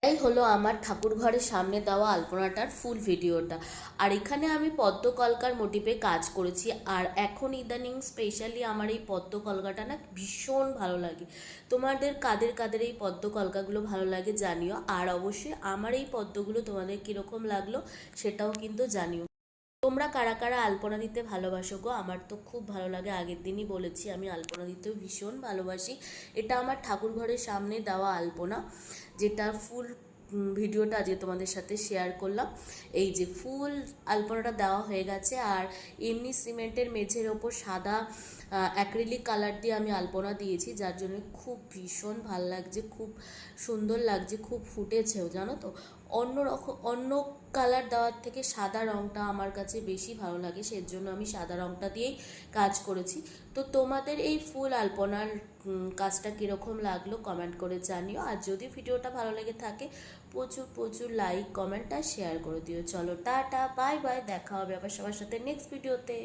এটাই হলো আমার ঠাকুর ঘরের সামনে দেওয়া আলপনাটার ফুল ভিডিওটা। আর এখানে আমি পদ্ম কলকার মোটিভে কাজ করেছি। আর এখন ইদানিং স্পেশালি আমার এই পদ্ম কলকাটা না ভীষণ ভালো লাগে। তোমাদের কাদের কাদের এই পদ্ম কলকাগুলো ভালো লাগে জানিও। আর অবশ্যই আমার এই পদ্মগুলো তোমাদের কীরকম লাগলো সেটাও কিন্তু জানিও। তোমরা কারা কারা আলপনা দিতে ভালোবাসো গো? আমার তো খুব ভালো লাগে, আগের দিনই বলেছি আমি আলপনা দিতেও ভীষণ ভালোবাসি। এটা আমার ঠাকুর ঘরের সামনে দেওয়া আলপনা, যেটা ফুল ভিডিওটা আজকে তোমাদের সাথে শেয়ার করলাম। এই যে ফুল আলপনাটা দেওয়া হয়ে গেছে। আর এমনি সিমেন্টের মেঝের ওপর সাদা অ্যাক্রিলিক কালার দিয়ে আমি আলপনা দিয়েছি, যার জন্য খুব ভীষণ ভাল লাগছে, খুব সুন্দর লাগছে, খুব ফুটেছেও জানো তো। অন্য কালার দেওয়ার থেকে সাদা রঙটা আমার কাছে বেশি ভালো লাগে, সেজন্য আমি সাদা রঙটা দিয়েই কাজ করেছি। তো তোমাদের এই ফুল আলপনার কাজটা কীরকম লাগলো কমেন্ট করে জানিও। আর যদি ভিডিওটা ভালো লেগে থাকে প্রচুর প্রচুর লাইক কমেন্ট আর শেয়ার করে দিও। চলো টাটা বাই বাই, দেখা হবে আবার সবার সাথে নেক্সট ভিডিওতে।